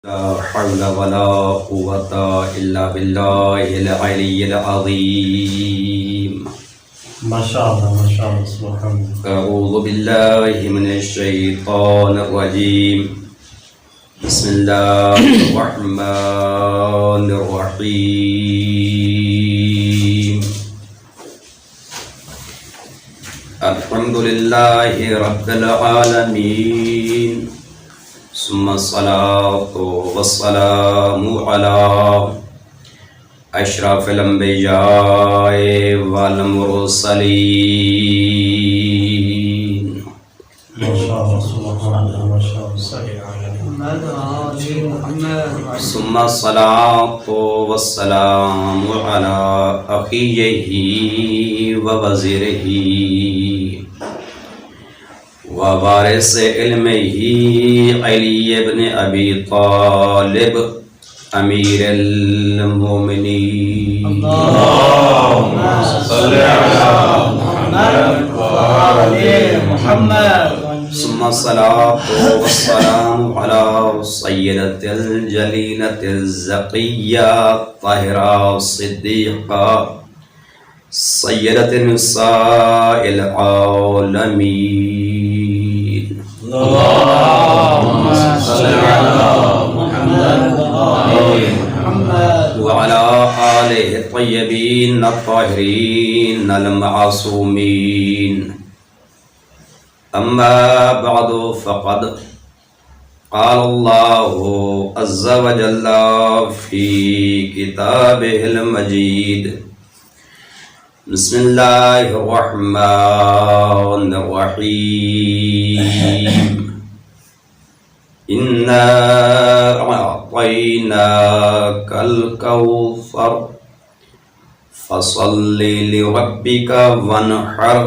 لا حول ولا قوة إلا بالله العلي العظيم. ما شاء الله سبحان الله. أعوذ بالله من الشيطان الرجيم. بسم الله الرحمن الرحيم. الحمد لله رب العالمين، ثم الصلاة والسلام على أشرف الأنبياء والمرسلين. ما شاء الله سبحان الله. ما شاء الله. ثم الصلاة والسلام على أخيه ووزيره ووارث علمه علی بن ابی طالب امیر المومنین. اللهم صل على محمد وآل محمد. ثم الصلاة والسلام على سیدۃ الجلیلۃ الزکیہ الطاہرہ الصدیقہ سیدۃ نساء العالمین. اللهم صل على محمد وآل محمد وعلى آله الطيبين الطاهرين المعصومين. أما بعد فقد قال الله عز وجل في كتابه المجيد. بسم الله الرحمن الرحيم. إنا أعطيناك الكوثر فصل لربك وانحر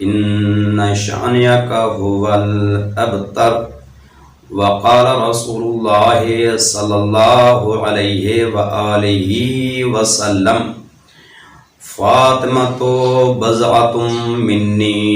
إن شأنك هو الأبتر. وقال رسول الله صلى الله عليه وآله وسلم فاطمة بضعة مني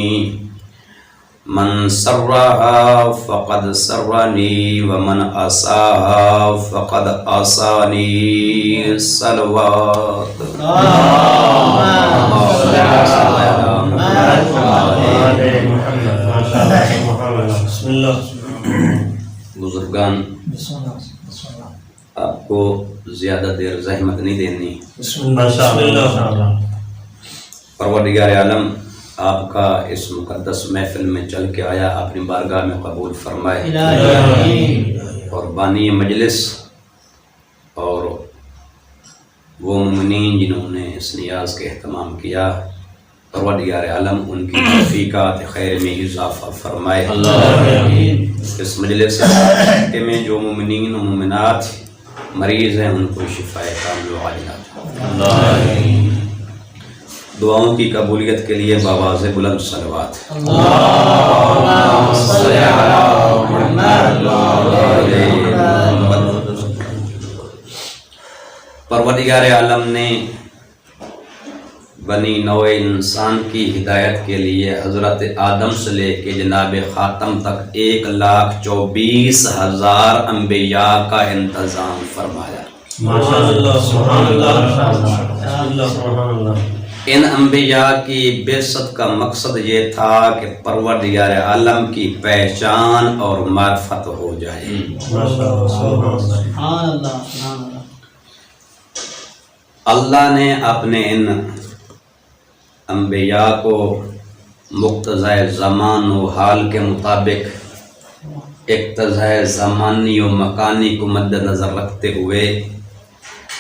من سرها فقد سرني ومن أساها فقد أساني. صلوات اللهم صل على محمد وآل محمد. ما شاء الله سبحان الله. بسم الله. بزرگان، آپ کو زیادہ دیر زحمت نہیں دینی. ما شاء الله. پروردگار عالم آپ کا اس مقدس محفل میں چل کے آیا اپنی بارگاہ میں قبول فرمائے، اور بانی مجلس اور وہ مومنین جنہوں نے اس نیاز کے اہتمام کیا، پروردگار عالم ان کی توفیقات خیر میں اضافہ فرمائے. اس مجلس میں جو مومنین و مومنات مریض ہیں ان کو شفاء کامل و عاجلہ. دعاؤں کی قبولیت کے لیے بآواز بلند صلوات. اللهم صل على محمد وآل محمد. پروردگار عالم نے بنی نوع انسان کی ہدایت کے لیے حضرت آدم سے لے کے جناب خاتم تک 1,24,000 انبیاء کا انتظام فرمایا. ما شاء الله سبحان الله. سبحان الله. ان انبیاء کی بعثت کا مقصد یہ تھا کہ پروردگار عالم کی پہچان اور معرفت ہو جائے. ما شاء الله سبحان الله. اللہ نے اپنے ان انبیاء کو مقتضی زمان و حال کے مطابق اقتضاء زمانی و مکانی کو مد نظر رکھتے ہوئے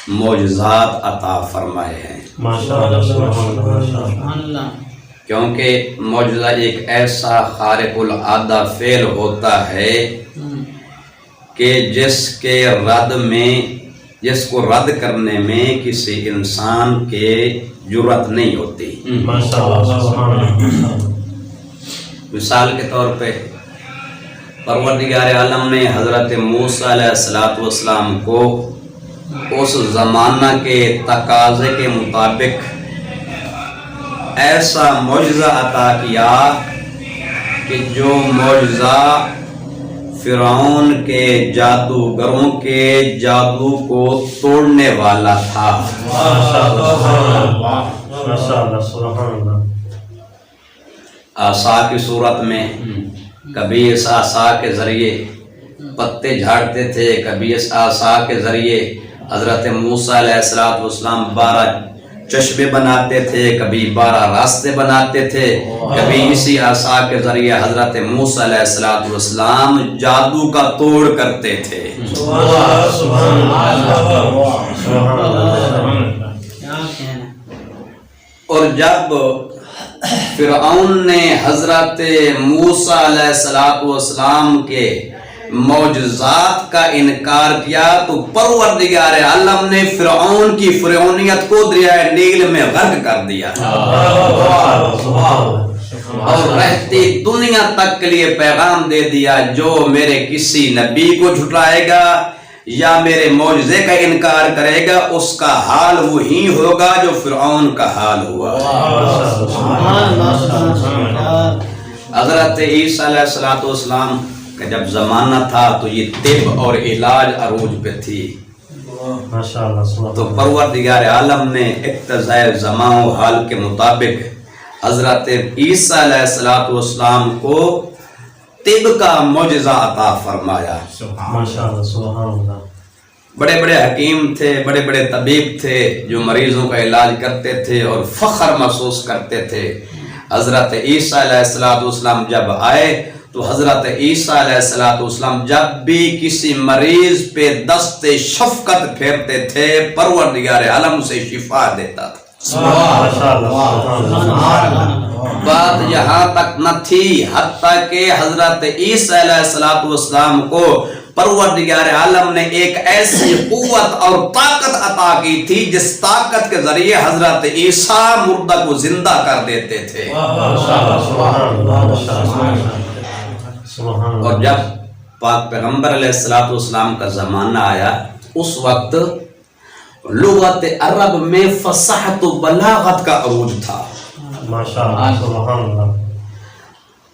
معجزات عطا فرمائے ہیں. ما شاء الله سبحان الله. کیونکہ معجزہ ایک ایسا خارق العادہ فعل ہوتا ہے کہ جس کو رد کرنے میں کسی انسان کے جرأت نہیں ہوتی. ما شاء الله سبحان الله. مثال کے طور پہ پروردگار عالم نے حضرت موسیٰ علیہ السلام کو اس زمانہ کے تقاضے کے مطابق ایسا معجزہ عطا کیا کہ جو معجزہ فرعون کے جادوگروں کے جادو کو توڑنے والا تھا۔ عصا کی صورت میں کبھی اس عصا کے ذریعے پتے جھاڑتے تھے، کبھی اس عصا کے ذریعے حضرت موسیٰ علیہ السلام 12 چشمے بناتے تھے، کبھی 12 راستے بناتے تھے، کبھی اسی عصا کے ذریعے حضرت موسیٰ علیہ السلام جادو کا توڑ کرتے تھے۔ اور جب فرعون نے حضرت موسیٰ علیہ السلام کے معجزات کا انکار کیا تو پروردگار عالم نے فرعون کی فرعونیت کو دریائے نیل میں غرق کر دیا، اور رہتی دنیا تک کے لیے پیغام دے دیا، جو میرے کسی نبی کو جھٹلائے گا یا میرے معجزے کا انکار کرے گا اس کا حال وہی ہوگا جو فرعون کا حال ہوا۔ حضرت عیسیٰ علیہ السلام کا جب زمانہ تھا تو یہ طب اور علاج عروج پہ تھی، تو پروردگار عالم نے اقتضاء زمان و حال کے مطابق حضرت عیسیٰ علیہ السلام کو طب کا معجزہ عطا فرمایا۔ بڑے بڑے حکیم تھے، بڑے بڑے طبیب تھے جو مریضوں کا علاج کرتے تھے اور فخر محسوس کرتے تھے۔ حضرت عیسیٰ علیہ السلام جب آئے تو حضرت عیسیٰ علیہ السلام جب بھی کسی مریض پہ دست شفقت پھیرتے تھے پروردگار عالم سے شفا دیتا تھا۔ بات یہاں تک نہ تھی حتیٰ کہ حضرت عیسیٰ علیہ السلام کو پروردگار عالم نے ایک ایسی قوت اور طاقت عطا کی تھی جس طاقت کے ذریعے حضرت عیسیٰ مردہ کو زندہ کر دیتے تھے۔ اور جب پاک پیغمبر علیہ السلام کا زمانہ آیا اس وقت لغت عرب میں فصاحت و بلاغت کا عروج تھا،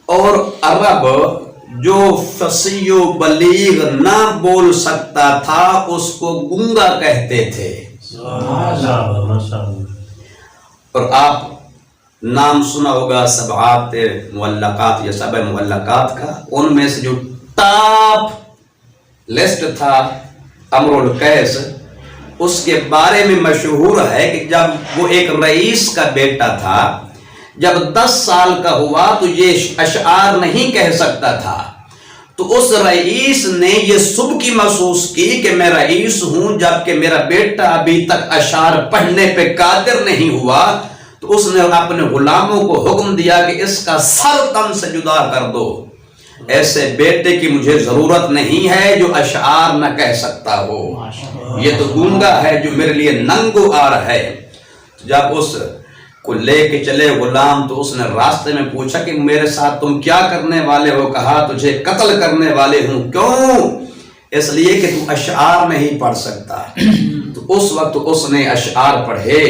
اور عرب جو فصیح و بلیغ نہ بول سکتا تھا اس کو گونگا کہتے تھے۔ اور آپ نام سنا ہوگا سبعات معلقات یا سبع معلقات کا، ان میں سے جو ٹاپ لسٹ تھا امر القیس، اس کے بارے میں مشہور ہے کہ جب وہ ایک رئیس کا بیٹا تھا، جب 10 سال کا ہوا تو یہ اشعار نہیں کہہ سکتا تھا، تو اس رئیس نے یہ سبکی محسوس کی کہ میں رئیس ہوں جبکہ میرا بیٹا ابھی تک اشعار پڑھنے پہ قادر نہیں ہوا، تو اس نے اپنے غلاموں کو حکم دیا کہ اس کا سر تن سے جدا کر دو، ایسے بیٹے کی مجھے ضرورت نہیں ہے جو اشعار نہ کہہ سکتا ہو، یہ تو گونگا ہے جو میرے لیے ننگو آر ہے۔ جب اس کو لے کے چلے غلام تو اس نے راستے میں پوچھا کہ میرے ساتھ تم کیا کرنے والے ہو؟ کہا تجھے قتل کرنے والے ہوں۔ کیوں؟ اس لیے کہ تم اشعار نہیں پڑھ سکتا۔ تو اس وقت اس نے اشعار پڑھے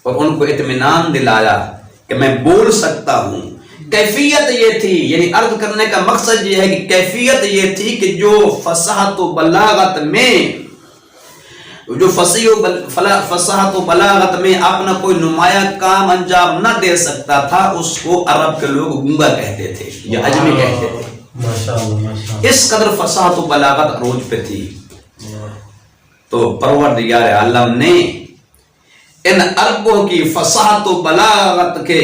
اور ان کو اطمینان دلایا کہ میں بول سکتا ہوں۔ کیفیت یہ تھی، یعنی عرض کرنے کا مقصد یہ ہے کہ کیفیت یہ تھی کہ جو فصاحت و بلاغت میں فصاحت و بلاغت میں اپنا کوئی نمایاں کام انجام نہ دے سکتا تھا اس کو عرب کے لوگ گونگا کہتے تھے یا عجمی کہتے تھے۔ اس قدر فصاحت و بلاغت عروج پہ تھی۔ تو پروردگار عالم نے ان عربوں کی فصاحت و بلاغت کے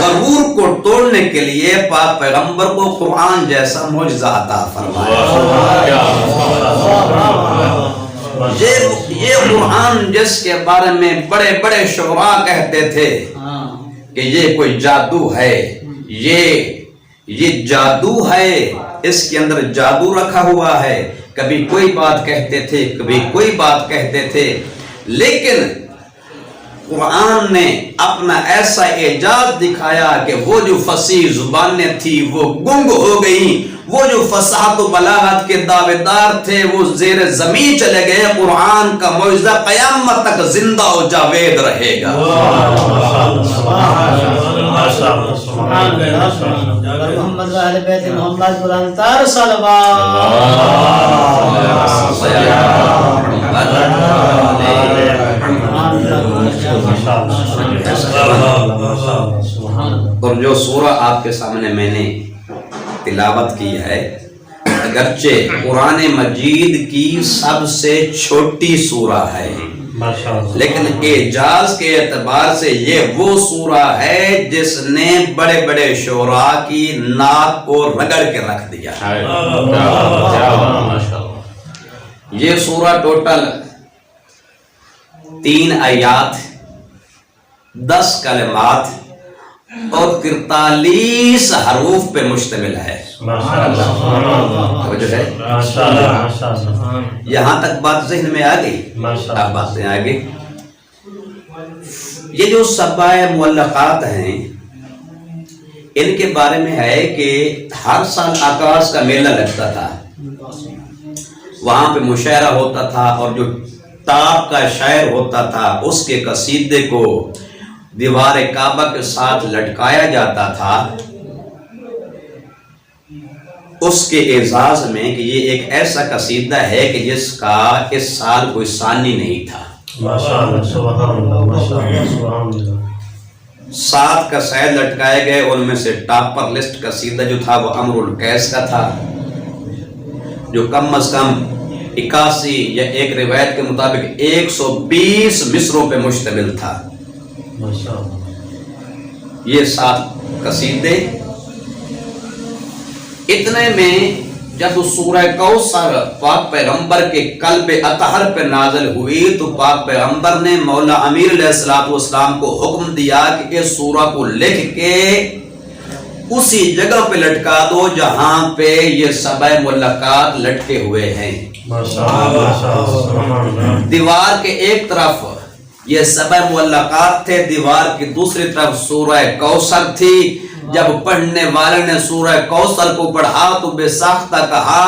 غرور کو توڑنے کے لیے پاک پیغمبر کو قرآن جیسا معجزہ عطا فرمایا۔ یہ قرآن جس کے بارے میں بڑے بڑے شعراء کہتے تھے کہ یہ کوئی جادو ہے، یہ جادو ہے، اس کے اندر جادو رکھا ہوا ہے، کبھی کوئی بات کہتے تھے کبھی کوئی بات کہتے تھے، لیکن قرآن نے اپنا ایسا اعجاز دکھایا کہ وہ جو فصیح زبانیں تھی وہ گنگ ہو گئیں، وہ جو فصاحت و بلاغت کے دعوے دار تھے وہ زیر زمین چلے گئے۔ قرآن کا معجزہ قیامت تک زندہ و جاوید رہے گا۔ ماشاءاللہ سبحان اللہ محمد و اہل بیت محمد بلندتر صلوات اور جو سورہ آپ کے سامنے میں نے تلاوت کی ہے، اگرچہ قرآن مجید کی سب سے چھوٹی سورہ ہے، لیکن اعجاز کے اعتبار سے یہ وہ سورہ ہے جس نے بڑے بڑے شعراء کی ناک کو رگڑ کے رکھ دیا۔ یہ سورہ ٹوٹل 3 آیات، 10 کلمات اور 43 حروف پہ مشتمل ہے۔ توجہ ہے؟ یہاں تک بات ذہن میں آ گئی؟ اب باتیں آگے، یہ جو 7 معلقات ہیں ان کے بارے میں ہے کہ ہر سال آکاش کا میلہ لگتا تھا، وہاں پہ مشاعرہ ہوتا تھا، اور جو تاپ کا شاعر ہوتا تھا اس کے قصیدے کو دیوار کعبہ کے ساتھ لٹکایا جاتا تھا، اس کے اعزاز میں کہ یہ ایک ایسا قصیدہ ہے کہ جس کا اس سال کوئی ثانی نہیں تھا۔ 7 قصائد لٹکائے گئے، ان میں سے ٹاپر لسٹ قصیدہ جو تھا وہ امر القیس کا تھا، جو کم از کم 81 یا ایک روایت کے مطابق 120 مصروں پہ مشتمل تھا۔ یہ 7 قصیدے، اتنے میں جب سورہ کوثر پاک پیغمبر کے قلب اطہر پہ نازل ہوئی تو پاک پیغمبر نے مولا امیر علیہ السلام کو حکم دیا کہ اس سورہ کو لکھ کے اسی جگہ پہ لٹکا دو جہاں پہ یہ 7 معلقات لٹکے ہوئے ہیں۔ دیوار کے ایک طرف یہ 7 معلقات تھے، دیوار کی دوسری طرف سورہ کوثر تھی۔ جب پڑھنے والے نے سورہ کوثر کو پڑھا تو بے ساختہ کہا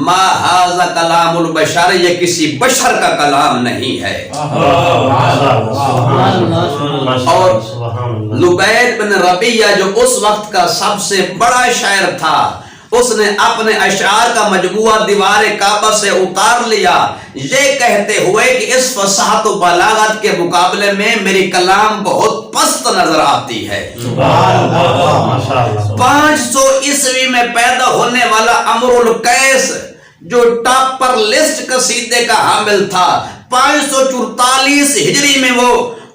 ما ھذا کلام البشر، یہ کسی بشر کا کلام نہیں ہے۔ اور لبید بن ربیعہ جو اس وقت کا سب سے بڑا شاعر تھا، اس نے اپنے اشعار کا مجموعہ دیوار کعبہ سے اتار لیا، یہ کہتے ہوئے کہ اس فصاحت و بلاغت کے مقابلے میں میری کلام بہت پست نظر آتی ہے۔ 500 عیسوی میں پیدا ہونے والا امر القیس جو ٹاپر لسٹ قصیدے کا حامل تھا، 544 ہجری میں وہ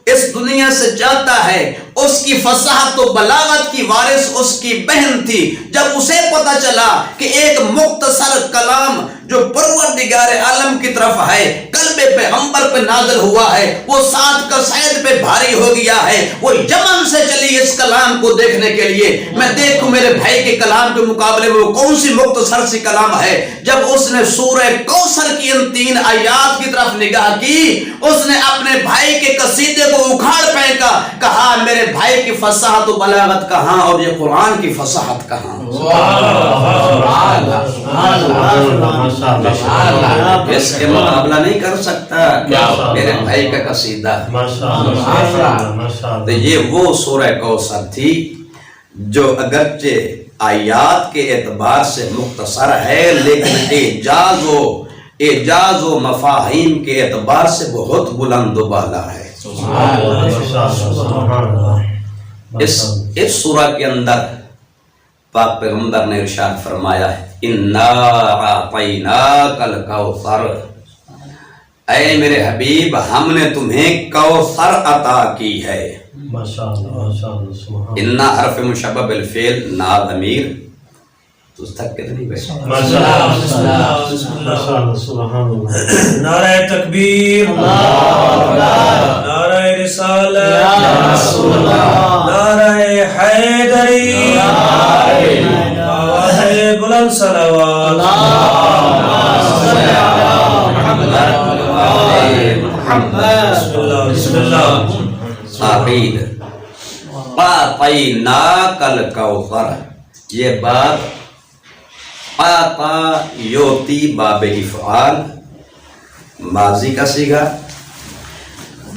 اس دنیا سے جاتا ہے۔ اس کی فصاحت و بلاغت کی وارث اس کی بہن تھی۔ جب اسے پتا چلا کہ ایک مختصر کلام جو پروردگار عالم کی طرف ہے، قلب پیغمبر پہ نازل ہوا ہے، وہ 7 قصائد پہ بھاری ہو گیا ہے، وہ یمن سے چلی اس کلام کو دیکھنے کے لیے، میں دیکھوں میرے بھائی کے کلام کے مقابلے میں وہ کون سی مختصر سی کلام ہے۔ جب اس نے سورہ کوثر کی ان 3 آیات کی طرف نگاہ کی، اس نے اپنے بھائی کے قصیدے کو اکھاڑ پھینکا، کہا میرے بھائی کی فصاحت و بلاغت کہاں اور یہ قرآن کی فصاحت کہاں۔ اس کے مقابلہ نہیں کر سکتا میرے بھائی کا قصیدہ۔ تو یہ وہ سورہ کوثر تھی جو اگرچہ آیات کے اعتبار سے مختصر ہے، لیکن اعجاز و مفاہیم کے اعتبار سے بہت بلند و بالا ہے۔ اس سورہ کے اندر پاک پیغمبر نے ارشاد فرمایا ہے اِنَّا أَعْطَيْنَاكَ الْكَوْثَرَ، اے میرے حبیب ہم نے تمہیں کوثر عطا کی ہے۔ اِنَّا حرف مشبہ بالفعل، نا ضمیر، تو اس تک کتنی بیٹھا؟ نعرہ تکبیر، نعرہ رسالت، نعرہ حیدری، آواز بلند صلوات۔ بسم اللہ۔ عقید أَعْطَيْنَاكَ الْكَوْثَرَ، یہ بات آتا یوتی باب افعال ماضی کا صیغہ،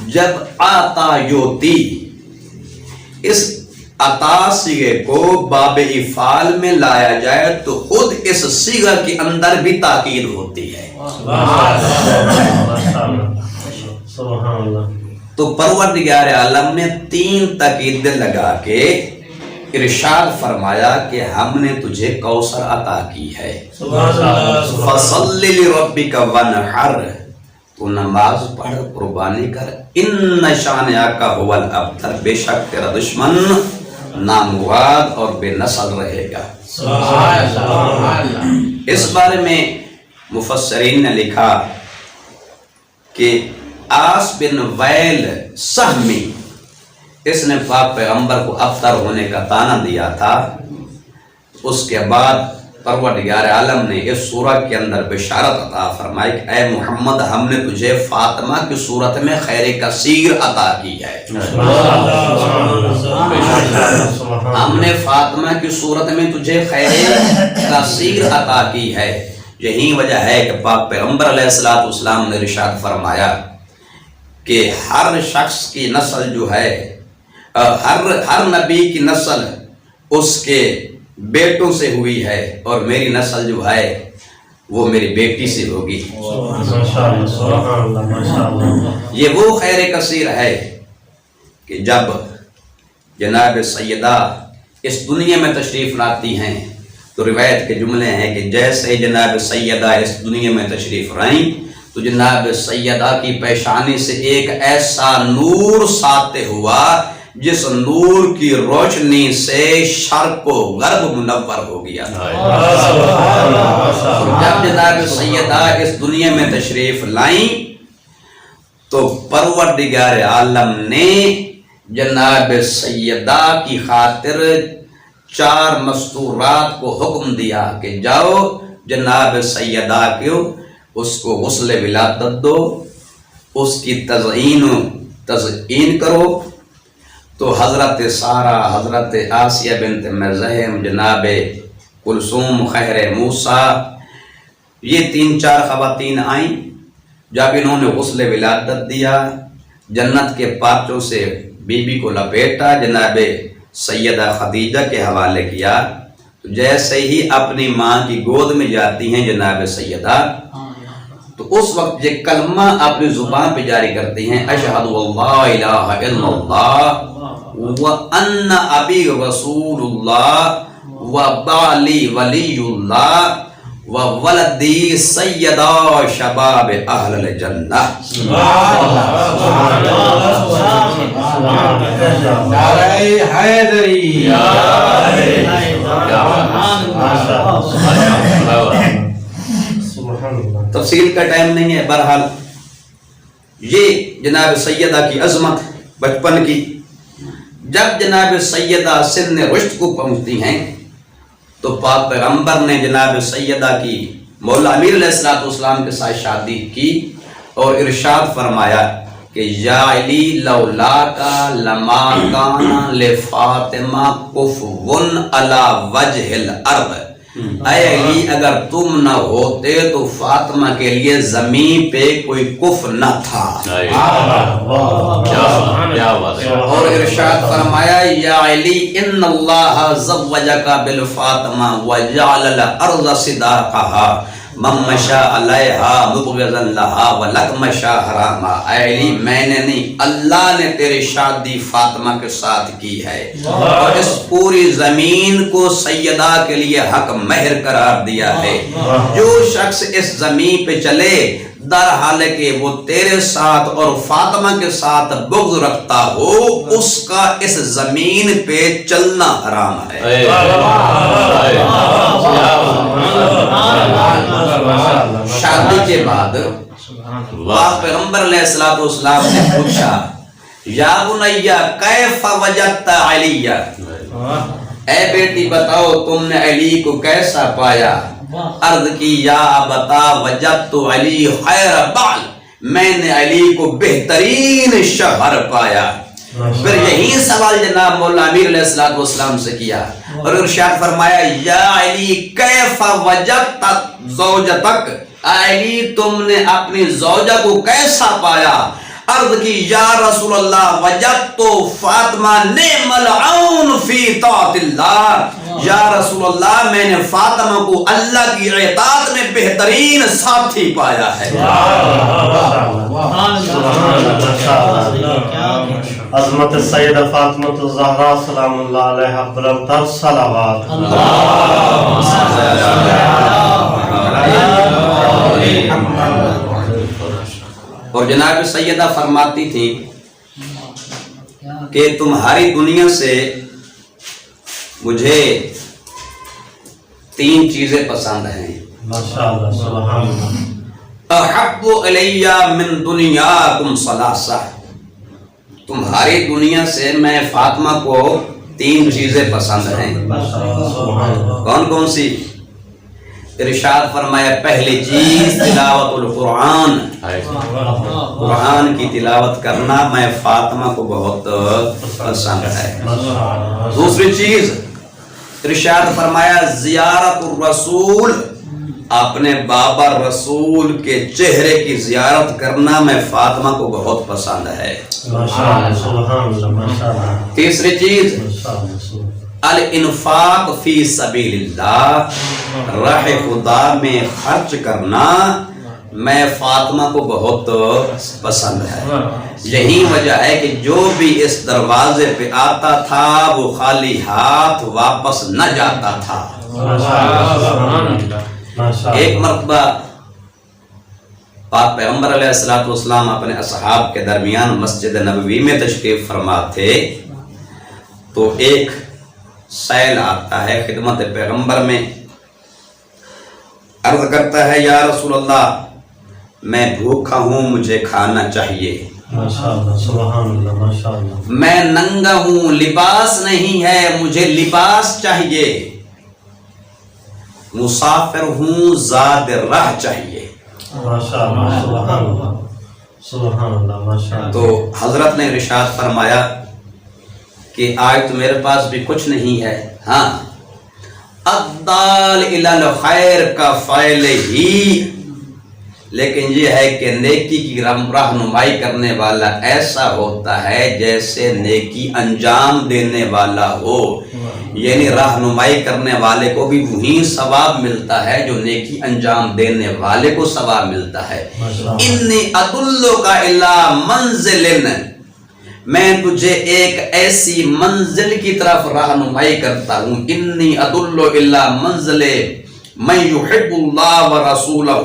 جب آتا یوتی، اس عطا صیغے کو باب افعال میں لایا جائے تو خود اس صیغہ کے اندر بھی تاکید ہوتی ہے۔ سبحان اللہ۔ تو پروردگار عالم نے 3 تاکیدیں لگا کے ارشاد فرمایا کہ ہم نے تجھے کوثر عطا کی ہے، فصل لربک وانحر، تو نماز پڑھ، قربانی کر، ان شانئک ھو الابتر، بے شک تیرا دشمن نامراد اور بے نسل رہے گا۔ اس بارے میں مفسرین نے لکھا کہ آس بن ویل سہمی، اس نے پاک پیغمبر کو ابتر ہونے کا طعنہ دیا تھا۔ اس کے بعد پروردگار عالم نے اس سورہ کے اندر بشارت عطا فرمائی کہ اے محمد، ہم نے تجھے فاطمہ کی صورت میں خیر کثیر عطا کی ہے۔ ہم نے فاطمہ کی صورت میں تجھے خیر کثیر عطا کی ہے۔ یہی وجہ ہے کہ پاک پیغمبر علیہ السلام نے ارشاد فرمایا کہ ہر شخص کی نسل جو ہے، ہر نبی کی نسل اس کے بیٹوں سے ہوئی ہے، اور میری نسل جو ہے وہ میری بیٹی سے ہوگی۔ یہ وہ خیر کثیر ہے کہ جب جناب سیدہ اس دنیا میں تشریف لاتی ہیں تو روایت کے جملے ہیں کہ جیسے جناب سیدہ اس دنیا میں تشریف لائیں تو جناب سیدہ کی پیشانی سے ایک ایسا نور ساطع ہوا جس نور کی روشنی سے شرق و غرب منور ہو گیا۔ جب جناب سیدہ اس دنیا میں تشریف لائیں تو پروردگار عالم نے جناب سیدہ کی خاطر 4 مستورات کو حکم دیا کہ جاؤ جناب سیدہ کو اس کو غسل ولادت دو، اس کی تزئین کرو۔ تو حضرت سارہ، حضرت آسیہ بنت مزاحم، جناب کلثوم خیر موسیٰ، یہ 3-4 خواتین آئیں۔ جب انہوں نے غسل ولادت دیا، جنت کے پارچوں سے بی بی کو لپیٹا، جناب سیدہ خدیجہ کے حوالے کیا، تو جیسے ہی اپنی ماں کی گود میں جاتی ہیں جناب سیدہ، تو اس وقت یہ کلمہ اپنی زبان پہ جاری کرتی ہیں، اشہد اللہ الہ الا اللہ وان ابی رسول اللہ وبعلی ولی اللہ وولدی سیدہ شباب اہل الجنہ۔ نعرہ حیدری، تفصیل کا ٹائم نہیں ہے، بہرحال یہ جناب سیدہ کی عظمت بچپن کی۔ جب جناب سیدہ سن رشد کو پہنچتی ہیں تو پاک پیغمبر نے جناب سیدہ کی مولا امیر علیہ السلام کے ساتھ شادی کی اور ارشاد فرمایا کہ یا علی لولاکا لما کان لفاطمہ کفون علی وجہ الارض، اے علی اگر تم نہ ہوتے تو فاطمہ کے لیے زمین پہ کوئی کف نہ تھا۔ اور ارشاد فرمایا یا علی ان اللہ زوجک بالفاطمہ وجعل الارض صداقہا من مشا علیہا مبغضا لہا ولک مشا حراما، اے علی میں نے نہیں، اللہ نے تیری شادی فاطمہ کے ساتھ کی ہے اور اس پوری زمین کو سیدہ کے لیے حق مہر قرار دیا ہے۔ جو شخص اس زمین پہ چلے در حال کہ وہ تیرے ساتھ اور فاطمہ کے ساتھ بغض رکھتا ہو، اس کا اس زمین پہ چلنا حرام ہے۔ شادی کے بعد پیغمبر علیہ السلام نے پوچھا یا بنیا کیف وجدت علی، اے بیٹی بتاؤ تم نے علی کو کیسا پایا؟ عرض کی یا ابتا وجدت علی خیر بال، میں نے علی کو بہترین شوہر پایا۔ پھر یہی سوال جناب مولا امیر علیہ السلام سے کیا اور ارشاد فرمایا یا علی کیف وجدت زوجتک، علی تم نے اپنی زوجہ کو کیسا پایا؟ عرض کی یا رسول اللہ وجدت فاطمہ نعم العون فی طاعت اللہ، یا رسول اللہ میں نے فاطمہ کو اللہ کی اطاعت میں بہترین ساتھی پایا ہے۔ عظمت سیدہ فاطمہ الزہرا سلام اللہ علیہا بلند تر صلوات۔ اور جناب سیدہ فرماتی تھی کہ تمہاری دنیا سے مجھے 3 چیزیں پسند ہیں۔ ماشاءاللہ سبحان اللہ۔ احب الی من دنیاکم ثلاثہ، تمہاری دنیا سے میں فاطمہ کو 3 چیزیں پسند ہیں۔ کون کون سی؟ ارشاد فرمایا پہلی چیز تلاوت القرآن، قرآن کی تلاوت کرنا میں فاطمہ کو بہت پسند ہے۔ دوسری چیز ارشاد فرمایا زیارت الرسول، اپنے بابا رسول کے چہرے کی زیارت کرنا میں فاطمہ کو بہت پسند ہے۔ تیسری چیز الانفاق فی سبیل اللہ، راہ خدا میں خرچ کرنا میں فاطمہ کو بہت پسند ہے۔ یہی وجہ ہے کہ جو بھی اس دروازے پہ آتا تھا وہ خالی ہاتھ واپس نہ جاتا تھا۔ ایک مرتبہ پاک پیغمبر علیہ السلام اپنے اصحاب کے درمیان مسجد نبوی میں تشریف فرما تھے، تو ایک سائل آتا ہے خدمت پیغمبر میں، عرض کرتا ہے یا رسول اللہ میں بھوکا ہوں، مجھے کھانا چاہیے، میں ننگا ہوں، لباس نہیں ہے، مجھے لباس چاہیے، مسافر ہوں، زاد راہ چاہیے۔ تو حضرت نے ارشاد فرمایا کہ آج تو میرے پاس بھی کچھ نہیں ہے، ہاں الدال الی الخیر کا فاعل ہی، لیکن یہ ہے کہ نیکی کی رہنمائی کرنے والا ایسا ہوتا ہے جیسے نیکی انجام دینے والا ہو، یعنی رہنمائی کرنے والے کو بھی وہی ثواب ملتا ہے جو نیکی انجام دینے والے کو ثواب ملتا ہے۔ انی ادلک الی منزل، میں تجھے ایک ایسی منزل کی طرف رہنمائی کرتا ہوں، انی ادل الی منزل من یحب اللہ ورسولہ،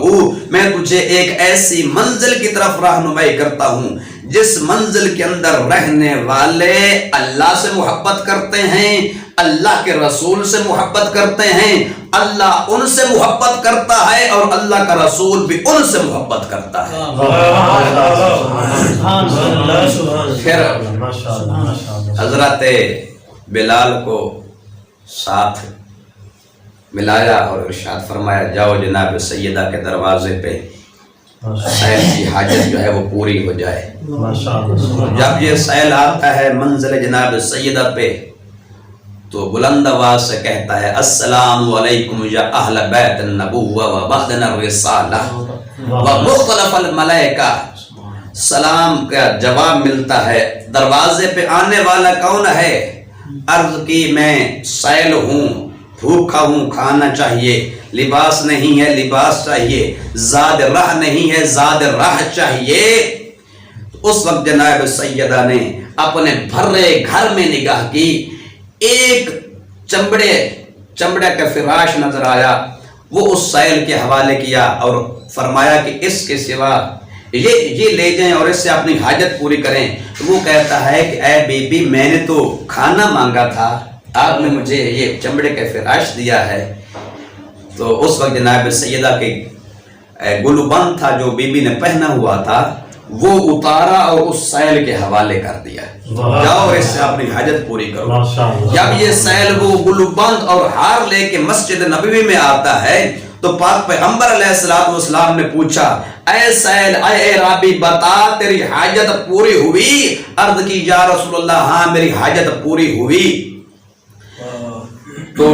میں تجھے ایک ایسی منزل کی طرف رہنمائی کرتا ہوں جس منزل کے اندر رہنے والے اللہ سے محبت کرتے ہیں، اللہ کے رسول سے محبت کرتے ہیں، اللہ ان سے محبت کرتا ہے اور اللہ کا رسول بھی ان سے محبت کرتا ہے۔ پھر حضرت بلال کو ساتھ ملایا اور ارشاد فرمایا جاؤ جناب سیدہ کے دروازے پہ سیل کی حاجت جو ہے وہ پوری ہو جائے۔ جب یہ سیل آتا ہے منزل جناب سیدہ پہ تو بلند آواز سے کہتا ہے السلام علیکم یا اہل بیت النبوہ و بعدن الرسالہ و مختلف الملائکہ، سلام کا جواب ملتا ہے۔ دروازے پہ آنے والا کون ہے؟ عرض کی میں سیل ہوں، بھوکا ہوں، کھانا چاہیے، لباس نہیں ہے، لباس چاہیے، زاد راہ نہیں ہے، زاد راہ چاہیے۔ تو اس وقت جناب سیدہ نے اپنے بھرے گھر میں نگاہ کی، ایک چمڑے کا فراش نظر آیا، وہ اس سائل کے حوالے کیا اور فرمایا کہ اس کے سوا یہ لے جائیں اور اس سے اپنی حاجت پوری کریں۔ تو وہ کہتا ہے کہ اے بی بی میں نے تو کھانا مانگا تھا، آپ نے مجھے یہ چمڑے کا فراش دیا ہے۔ تو اس وقت جناب سیدہ کے گلوبند تھا جو بی بی نے پہنا ہوا تھا وہ اتارا اور اس سیل کے حوالے کر دیا، جاؤ اور اس سے اپنی حاجت پوری کرو۔ جب یہ سیل وہ گلوبند اور ہار لے کے مسجد نبوی میں آتا ہے تو پاک پیغمبر علیہ السلام نے پوچھا اے سیل اے رابی بتا تیری حاجت پوری ہوئی؟ عرض کی یا رسول اللہ ہاں میری حاجت پوری ہوئی۔ تو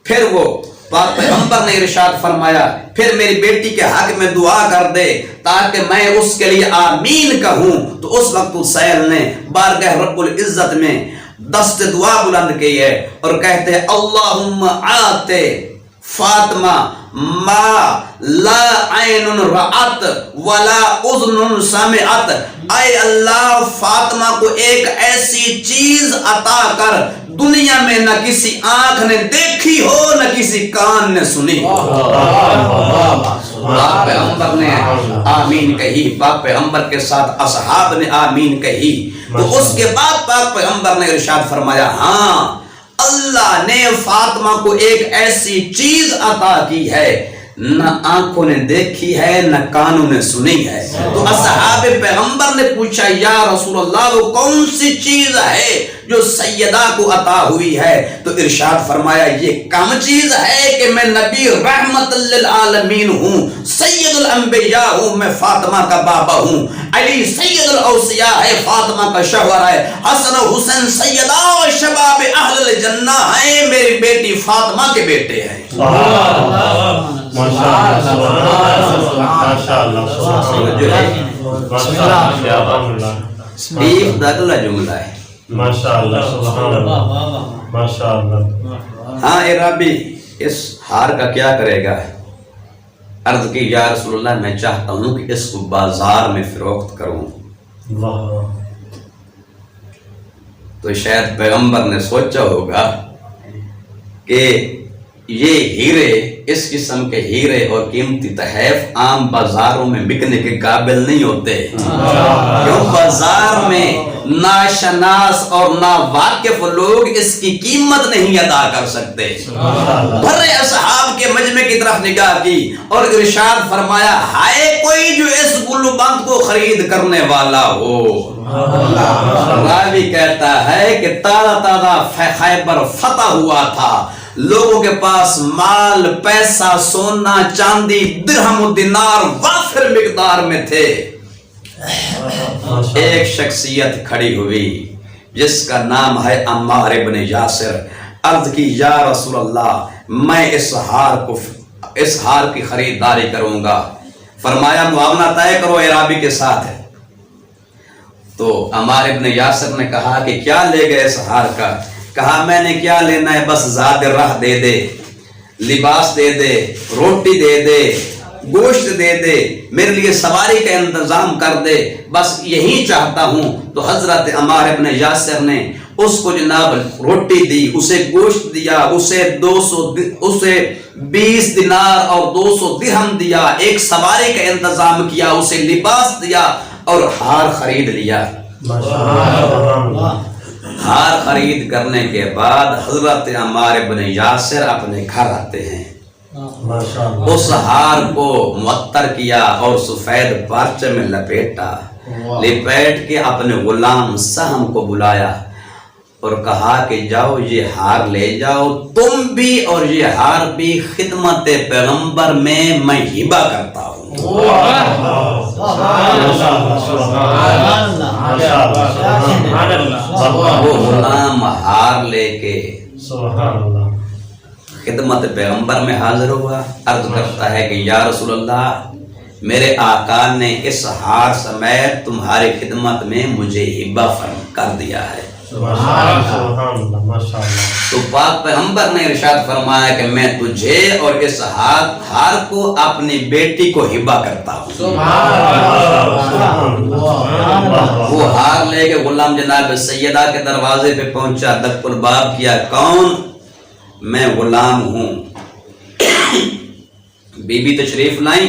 پھر وہ پاک پیغمبر نے ارشاد فرمایا پھر میری بیٹی کے حق میں دعا کر دے تاکہ میں اس کے لیے آمین کہوں. تو اس وقت حسین نے بارگاہ رب العزت میں دست دعا بلند کی ہے اور کہتے ہیں اللہم آتے فاطمہ ما لا عین رأت ولا اذن سمعت. اے اللہ فاطمہ کو ایک ایسی چیز عطا کر دنیا میں نہ کسی آنکھ نے دیکھی ہو نہ کسی کان نے سنی ہو. پاک پیغمبر نے آمین کہی, پاک پیغمبر کے ساتھ اصحاب نے آمین کہی. تو اس کے بعد پاک پیغمبر نے ارشاد فرمایا ہاں اللہ نے فاطمہ کو ایک ایسی چیز عطا کی ہے نہ آنکھوں نے دیکھی ہے نہ کانوں نے سنی ہے. تو اصحاب پیغمبر نے پوچھا یا رسول اللہ وہ کون سی چیز ہے جو سیدہ کو عطا ہوئی ہے؟ تو ارشاد فرمایا یہ کم چیز ہے کہ میں نبی رحمت للعالمین ہوں, سید الانبیاء ہوں, میں فاطمہ کا بابا ہوں, علی سید الاوصیاء ہے, فاطمہ کا شوہر ہے, حسن و حسین سیدہ شباب اہل الجنہ ہیں, میری بیٹی فاطمہ کے بیٹے ہیں. ایک اگلا جملہ ہے ہاں اے ربی اس ہار کا کیا کرے گا؟ عرض کی یا رسول اللہ میں چاہتا ہوں کہ اس کو بازار میں فروخت کروں. تو شاید پیغمبر نے سوچا ہوگا کہ یہ ہیرے, اس قسم کے ہیرے اور قیمتی تحائف عام بازاروں میں بکنے کے قابل نہیں ہوتے, کیوں بازار میں ناشناس اور ناواقف لوگ اس کی قیمت نہیں ادا کر سکتے. بھرے اصحاب کے مجمع کی طرف نگاہ کی اور ارشاد فرمایا ہائے کوئی جو اس گلو بند کو خرید کرنے والا ہو. راوی کہتا ہے کہ تازہ خیبر فتح ہوا تھا, لوگوں کے پاس مال پیسہ سونا چاندی درہم و دینار وافر مقدار میں تھے. ایک شخصیت کھڑی ہوئی جس کا نام ہے عمار ابن یاسر. عرض کی یا رسول اللہ میں اس ہار کی خریداری کروں گا. فرمایا معاونہ طے کرو عرابی کے ساتھ. تو عمار ابن یاسر نے کہا کہ کیا لے گئے اس ہار کا؟ کہا میں نے کیا لینا ہے, بس زاد راہ دے دے, لباس دے دے, روٹی دے دے, گوشت دے دے, میرے لیے سواری کا انتظام کر دے, بس یہی چاہتا ہوں. تو حضرت عمار ابن یاسر نے اس کو جناب روٹی دی, اسے گوشت دیا, اسے 20 دینار اور 200 درہم دیا, ایک سواری کا انتظام کیا, اسے لباس دیا اور ہار خرید لیا. ہار خرید کرنے کے بعد حضرت عمار ابن یاسر اپنے گھر آتے ہیں. اس ہار کو معطر کیا اور سفید پارچے میں لپیٹ کے اپنے غلام سہم کو بلایا اور کہا کہ جاؤ یہ ہار لے جاؤ تم بھی اور یہ ہار بھی خدمت پیغمبر میں ہبہ کرتا ہوں. وہ غلام ہار لے کے خدمت پیغمبر میں حاضر ہوا. عرض کرتا ہے کہ یا رسول اللہ میرے آقا نے اس ہار سمیت تمہاری خدمت میں مجھے ہبہ کر دیا ہے. تو پاک پیغمبر نے ارشاد فرمایا کہ میں تجھے اور اس ہار کو اپنی بیٹی کو ہبہ کرتا ہوں. وہ ہار لے کے غلام جناب سیدہ کے دروازے پہ پہنچا, دق الباب کیا, کون؟ میں غلام ہوں. بی بی تشریف لائیں.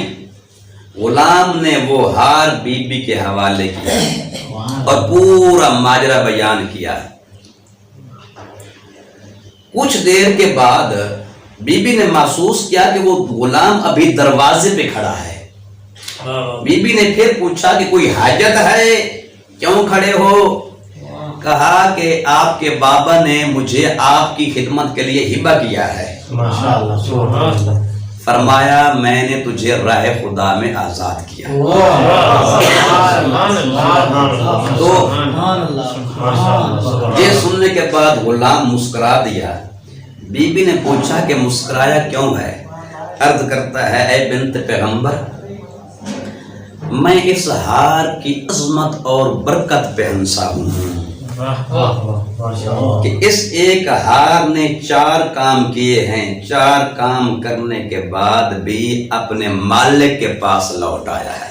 غلام نے وہ ہار بی بی کے حوالے کیا اور پورا ماجرا بیان کیا. کچھ دیر کے بعد بی بی نے محسوس کیا کہ وہ غلام ابھی دروازے پہ کھڑا ہے. بی بی نے پھر پوچھا کہ کوئی حاجت ہے, کیوں کھڑے ہو؟ کہا کہ آپ کے بابا نے مجھے آپ کی خدمت کے لیے ہبہ کیا ہے. فرمایا میں نے تجھے راہ خدا میں آزاد کیا. تو یہ سننے کے بعد غلام مسکرا دیا. بی بی نے پوچھا کہ مسکرایا کیوں ہے؟ عرض کرتا ہے اے بنت پیغمبر، میں اس ہار کی عظمت اور برکت پہ ہنسا ہوں کہ اس ایک ہار نے 4 کام کیے ہیں، 4 کام کرنے کے بعد بھی اپنے مالک کے پاس لوٹ آیا ہے۔